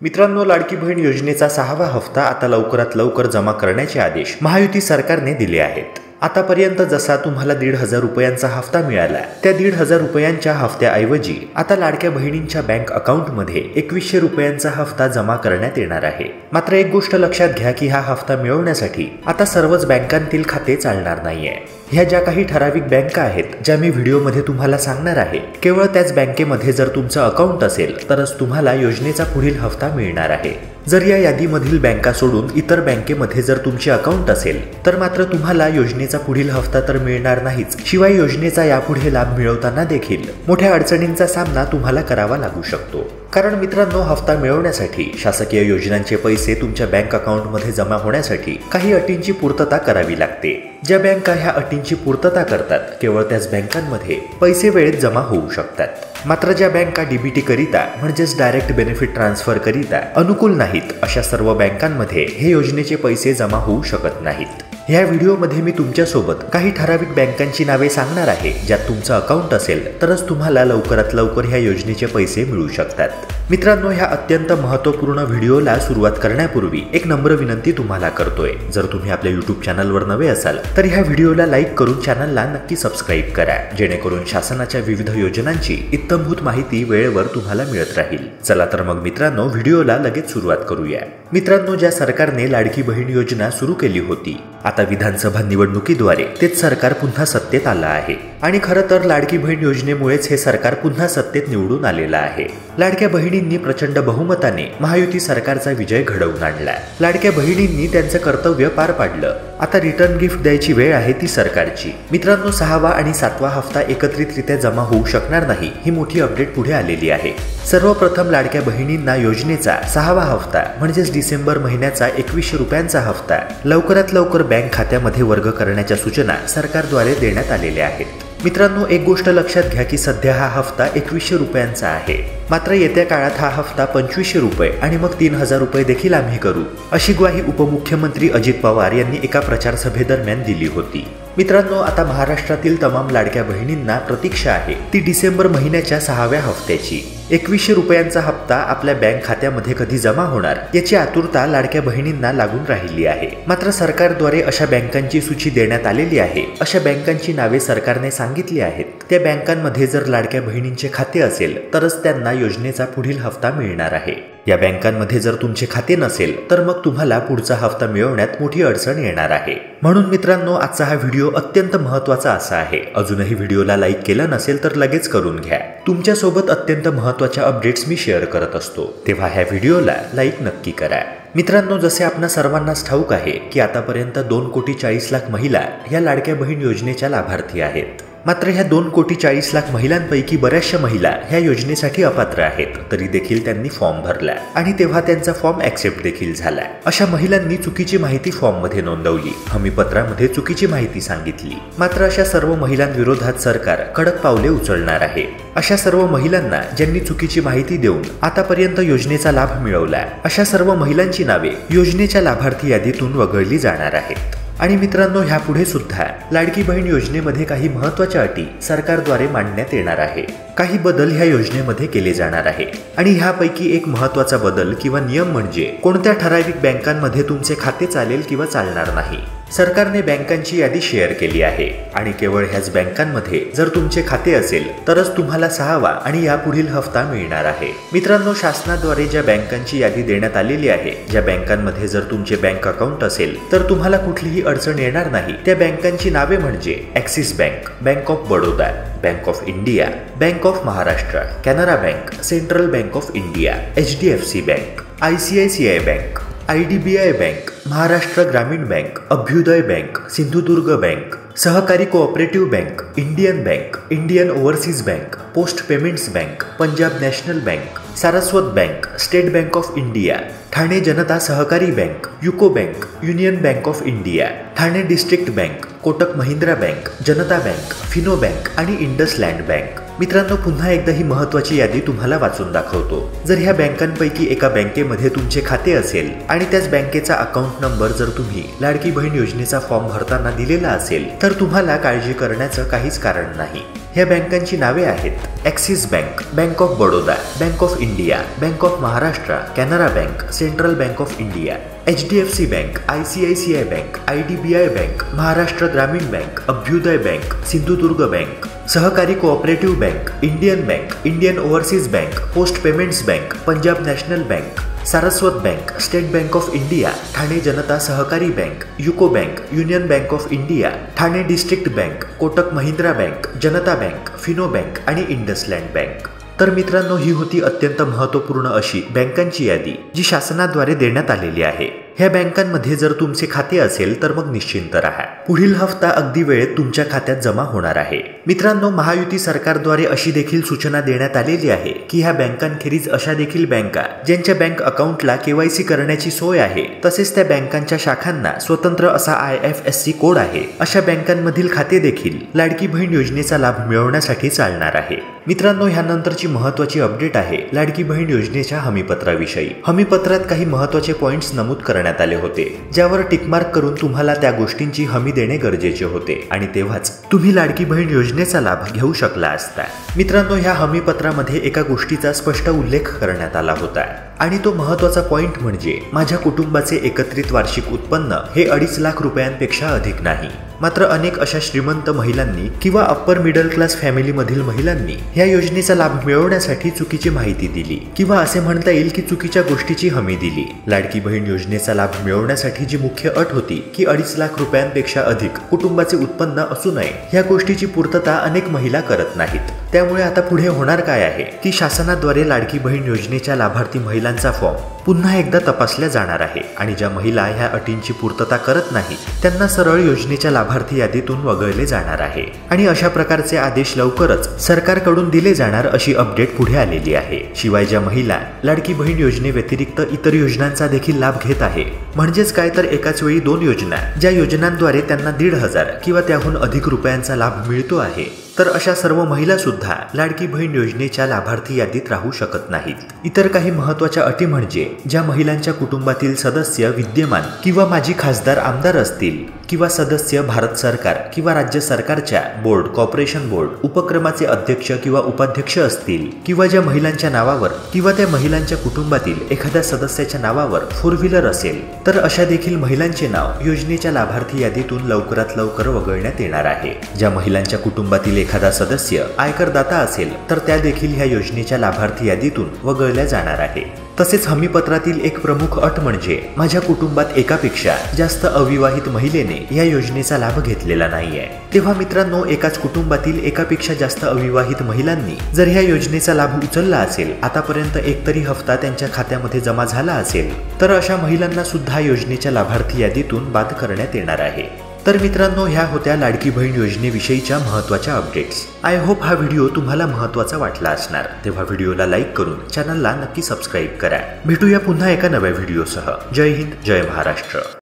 मित्रांनो, लाडकी बहीण योजनेचा 6वा हप्ता आता लवकरात लवकर जमा करण्याचे आदेश महायुती सरकारने दिले आहेत। आतापर्यंत जसा तुम्हाला 1,500 रुपयांचा हप्ता मिळाला, त्या 1,500 रुपयांच्या हप्त्याऐवजी आता लाडक्या बहिणींच्या बँक अकाउंटमध्ये 2,100 रुपयांचा हप्ता जमा करण्यात येणार आहे। मात्र एक गोष्ट लक्षात घ्या की हा हप्ता मिळवण्यासाठी आता सर्वच बँकांतील खाते चालणार नाहीये। ह्या ज्या काही ठराविक बँका आहेत ज्या मी व्हिडिओमध्ये तुम्हाला सांगणार आहे, केवळ त्याच बँकेमध्ये जर तुमचं अकाउंट असेल तरच तुम्हाला योजनेचा पुढील हप्ता मिळणार आहे। जर या यादीमधील बँका सोडून इतर बँकेमध्ये जर तुमचे अकाउंट असेल तर मात्र तुम्हाला योजनेचा पुढील हप्ता तर मिळणार नाहीच, शिवाय योजनेचा यापुढे लाभ मिळवताना देखील मोठ्या अडचणींचा सामना तुम्हाला करावा लागू शकतो। कारण मित्रांनो, हप्ता मिळवण्यासाठी शासकीय योजनांचे पैसे तुमच्या बँक अकाउंटमध्ये जमा होण्यासाठी काही अटींची पूर्तता करावी लागते। ज्या बँका ह्या अटींची पूर्तता करतात केवळ त्याच बँकांमध्ये पैसे वेळेत जमा होऊ शकतात। मात्र ज्या बँका डीबीटी करिता म्हणजेच डायरेक्ट बेनिफिट ट्रान्सफर करिता अनुकूल नाहीत, अशा सर्व बँकांमध्ये हे योजनेचे पैसे जमा होऊ शकत नाहीत। ह्या व्हिडिओमध्ये मी तुमच्यासोबत काही ठराविक बँकांची नावे सांगणार आहे ज्यात तुमचं अकाउंट असेल तरच तुम्हाला लवकरात लवकर ह्या योजनेचे पैसे मिळू शकतात। मित्रांनो, ह्या अत्यंत महत्त्वपूर्ण व्हिडिओला सुरुवात करण्यापूर्वी एक नम्र विनंती तुम्हाला करतोय। जर तुम्ही आपल्या YouTube चॅनलवर नवे असाल तर ह्या व्हिडिओला लाईक करून चॅनलला नक्की सबस्क्राईब करा, जेणेकरून शासनाच्या विविध योजनांची इत्थंभूत माहिती वेळेवर तुम्हाला मिळत राहील। चला तर मग मित्रांनो, व्हिडिओला लगेच सुरुवात करूया। मित्रांनो, ज्या सरकारने लाडकी बहीण योजना सुरू केली होती, आता विधानसभा निवडणुकीद्वारे तेच सरकार पुन्हा सत्तेत आलं आहे। आणि खरं तर लाडकी बहीण योजनेमुळेच हे सरकार पुन्हा सत्तेत निवडून आलेलं आहे। लाडक्या बहिणींनी प्रचंड बहुमताने महायुती सरकारचा विजय घडवून आणला। लाडक्या बहिणींनी त्यांचं कर्तव्य पार पाडलं। आता रिटर्न गिफ्ट द्यायची वेळ आहे ती सरकारची। मित्रांनो, 6वा आणि 7वा हप्ता एकत्रितरित्या जमा होऊ शकणार नाही, ही मोठी अपडेट पुढे आलेली आहे। सर्वप्रथम लाडक्या बहिणींना योजनेचा 6वा हप्ता म्हणजेच डिसेंबर महिन्याचा 2,100 रुपयांचा हप्ता लवकरात लवकर बँक खात्यामध्ये वर्ग करण्याच्या सूचना सरकारद्वारे देण्यात आलेल्या आहेत। मित्रांनो, एक गोष्ट लक्षात घ्या की सध्या हा हप्ता 2,100 रुपयांचा आहे। मात्र येत्या काळात हा हप्ता 2,500 रुपये आणि मग 3,000 रुपये देखील आम्ही करू, अशी ग्वाही उपमुख्यमंत्री अजित पवार यांनी एका प्रचार सभेदरम्यान दिली होती। मित्रांनो, आता महाराष्ट्रातील तमाम लाडक्या बहिणींना प्रतीक्षा आहे ती डिसेंबर महिन्याच्या 6व्या हप्त्याची। 2,100 रुपयांचा हप्ता आपल्या बँक खात्यामध्ये कधी जमा होणार याची आतुरता लाडक्या बहिणींना लागून राहिली आहे। मात्र सरकारद्वारे अशा बँकांची सूची देण्यात आलेली आहे। अशा बँकांची नावे सरकारने सांगितली आहेत। त्या बँकांमध्ये जर लाडक्या बहिणींचे खाते असेल तरच त्यांना योजनेचा पुढील हप्ता मिळणार आहे। या बँकांमध्ये जर तुमचे खाते नसेल तर मग तुम्हाला पुढचा हप्ता मिळवण्यात मोठी अडचण येणार आहे। म्हणून मित्रांनो, आजचा हा व्हिडिओ अत्यंत महत्त्वाचा असा आहे। अजूनही व्हिडिओला लाईक केलं नसेल तर लगेच करून घ्या। तुमच्यासोबत अत्यंत महत्त्वाच्या अपडेट्स मी शेअर करत असतो, तेव्हा ह्या व्हिडिओला लाईक नक्की करा। मित्रांनो, जसे आपणा सर्वांनाच ठाऊक आहे की आतापर्यंत 2,40,00,000 महिला या लाडक्या बहीण योजनेच्या लाभार्थी आहेत। मात्र ह्या 2,40,00,000 महिलांपैकी बऱ्याचशा महिला ह्या योजनेसाठी अपात्र आहेत, तरी देखील त्यांनी फॉर्म भरला आणि तेव्हा त्यांचा फॉर्म ऍक्सेप्ट देखील झाला। अशा महिलांनी चुकीची माहिती फॉर्ममध्ये नोंदवली, हमीपत्रामध्ये चुकीची माहिती सांगितली। मात्र अशा सर्व महिलांविरोधात सरकार कडक पावले उचलणार आहे। अशा सर्व महिलांना ज्यांनी चुकीची माहिती देऊन आतापर्यंत योजनेचा लाभ मिळवला, अशा सर्व महिलांची नावे योजनेच्या लाभार्थी यादीतून वगळली जाणार आहेत। आणि मित्रांनो, ह्यापुढे सुद्धा लाडकी बहीण योजनेमध्ये काही महत्त्वाच्या अटी सरकारद्वारे मांडण्यात येणार आहे। काही बदल ह्या योजनेमध्ये केले जाणार आहे आणि ह्यापैकी एक महत्त्वाचा बदल किंवा नियम म्हणजे कोणत्या ठराविक बँकांमध्ये तुमचे खाते चालेल किंवा चालणार नाही। सरकारने बँकांची यादी शेअर केली आहे आणि केवळ ह्याच बँकांमध्ये जर तुमचे खाते असेल तरच तुम्हाला 6वा आणि यापुढील हप्ता मिळणार आहे। मित्रांनो, शासनाद्वारे ज्या बँकांची यादी देण्यात आलेली आहे, ज्या बँकांमध्ये जर तुमचे बँक अकाउंट असेल तर तुम्हाला कुठलीही अडचण येणार नाही, त्या बँकांची नावे म्हणजे Axis bank, bank of Baroda, bank of India, bank of Maharashtra, Canara bank, central bank of India, HDFC bank, ICICI bank, IDBI bank, Maharashtra Gramin bank, Abhyudaya bank, Sindhudurg bank, Sahakari cooperative bank, Indian bank, Indian overseas bank, post payments bank, Punjab national bank, Saraswat bank, state bank of India, Thane Janata Sahakari bank, UCO bank, union bank of India, Thane district bank, Kotak Mahindra bank, Janata bank, Fino bank आणि इंडसलँड bank. मित्रांनो, पुन्हा एकदा ही महत्त्वाची यादी तुम्हाला वाचून दाखवतो। जर ह्या बँकांपैकी एका बँकेमध्ये तुमचे खाते असेल आणि त्याच बँकेचा अकाउंट नंबर जर तुम्ही लाडकी बहीण योजनेचा फॉर्म भरताना दिलेला असेल तर तुम्हाला काळजी करण्याचं काहीच कारण नाही। ह्या बँकांची नावे आहेत: Axis bank, bank of Baroda, bank of India, bank of Maharashtra, Canara bank, central bank of India, HDFC bank, ICICI bank, IDBI bank, Maharashtra Gramin bank, Abhyudaya bank, Sindhudurg bank, Sahakari cooperative bank, Indian bank, Indian overseas bank, post payments bank, Punjab national bank, Saraswat bank, state bank of India, Thane Janata Sahakari bank, UCO bank, union bank of India, Thane district bank, Kotak Mahindra bank, Janata bank, Fino bank आणि इंडसलँड bank. तर मित्रांनो, ही होती अत्यंत महत्त्वपूर्ण अशी बँकांची यादी जी शासनाद्वारे देण्यात आलेली आहे. ह्या बँकांमध्ये जर तुमचे खाते असेल तर मग निश्चिंत राहा, पुढील हप्ता अगदी वेळेत तुमच्या खात्यात जमा होणार आहे. मित्रांनो, महायुती सरकारद्वारे अशी देखील सूचना देण्यात आलेली आहे की ह्या बँकांखेरीज अशा देखील बँका ज्यांच्या बँक अकाउंटला KYC करण्याची सोय आहे, तसेच त्या बँकांच्या शाखांना स्वतंत्र असा IFSC कोड आहे, अशा बँकांमधील खाते देखील लाडकी बहीण योजनेचा लाभ मिळवण्यासाठी चालणार आहे. मित्रांनो, ह्यानंतरची महत्त्वाची अपडेट आहे लाडकी बहीण योजनेच्या हमीपत्राविषयी. हमीपत्रात काही महत्त्वाचे पॉइंट्स नमूद करण्यात आले होते, ज्यावर टिकमार्क करून तुम्हाला त्या गोष्टींची हमी देणे गरजेचे होते आणि तेव्हाच तुम्ही लाडकी बहीण योजनेचा लाभ घेऊ शकला असता. मित्रांनो, ह्या हमीपत्रामध्ये एका गोष्टीचा स्पष्ट उल्लेख करण्यात आला होता आणि तो महत्त्वाचा पॉइंट म्हणजे माझ्या कुटुंबाचे एकत्रित वार्षिक उत्पन्न हे 2.5 लाख रुपयांपेक्षा अधिक नाही. मात्र अनेक अशा श्रीमंत महिलांनी किंवा अप्पर मिडल क्लास फॅमिलीमधील महिलांनी ह्या योजनेचा लाभ मिळवण्यासाठी चुकीची माहिती दिली किंवा असे म्हणता येईल की चुकीच्या गोष्टीची हमी दिली. लाडकी बहीण योजनेचा लाभ मिळवण्यासाठी जी मुख्य अट होती की 2.5 लाख रुपयांपेक्षा अधिक कुटुंबाचे उत्पन्न असू नये, ह्या गोष्टीची पूर्तता अनेक महिला करत नाहीत. त्यामुळे आता पुढे होणार काय आहे की शासनाद्वारे लाडकी बहीण योजनेच्या लाभार्थी महिलांचा फॉर्म पुन्हा एकदा तपासला जाणार आहे आणि ज्या महिला ह्या अटींची पूर्तता करत नाही त्यांना सरळ योजनेच्या लाभार्थी यादीतून वगळले जाणार आहे आणि अशा प्रकारचे आदेश लवकरच सरकारकडून दिले जाणार अशी अपडेट पुढे आलेली आहे. शिवाय ज्या महिला लाडकी बहीण योजनेव्यतिरिक्त इतर योजनांचा देखील लाभ घेत आहे, म्हणजेच काय तर एकाच वेळी 2 योजना, ज्या योजनांद्वारे त्यांना 1,500 किंवा त्याहून अधिक रुपयांचा लाभ मिळतो आहे, तर अशा सर्व महिला सुद्धा लाडकी बहीण योजनेच्या लाभार्थी यादीत राहू शकत नाहीत. इतर काही महत्त्वाच्या अटी म्हणजे ज्या महिलांच्या कुटुंबातील सदस्य विद्यमान किंवा माजी खासदार आमदार असतील किंवा सदस्य भारत सरकार किंवा राज्य सरकारच्या बोर्ड, कॉर्पोरेशन बोर्ड, उपक्रमाचे अध्यक्ष किंवा उपाध्यक्ष असतील किंवा ज्या महिलांच्या नावावर किंवा त्या महिलांच्या कुटुंबातील एखाद्या सदस्याच्या नावावर 4 व्हीलर असेल, तर अशा देखील महिलांचे नाव योजनेच्या लाभार्थी यादीतून लवकरात लवकर वगळण्यात येणार आहे. ज्या महिलांच्या कुटुंबातील एखादा सदस्य आयकरदाता असेल तर त्या देखील ह्या योजनेच्या लाभार्थी यादीतून वगळल्या जाणार आहे. तसेच हमीपत्रातील एक प्रमुख अट म्हणजे माझ्या कुटुंबात एकापेक्षा जास्त अविवाहित महिलेने या योजनेचा लाभ घेतलेला नाहीये. तेव्हा मित्रांनो, एकाच कुटुंबातील एकापेक्षा जास्त अविवाहित महिलांनी जर ह्या योजनेचा लाभ उचलला असेल, आतापर्यंत एकतरी हप्ता त्यांच्या खात्यामध्ये जमा झाला असेल, तर अशा महिलांना सुद्धा योजनेच्या लाभार्थी यादीतून बाद करण्यात येणार आहे. तर मित्रांनो, ह्या होत्या लाडकी बहीण योजनेविषयीच्या महत्त्वाच्या अपडेट्स. आय होप हा व्हिडिओ तुम्हाला महत्त्वाचा वाटला असणार. तेव्हा व्हिडिओला लाईक करून चॅनलला नक्की सबस्क्राईब करा. भेटूया पुन्हा एका नव्या व्हिडिओसह. जय हिंद, जय महाराष्ट्र.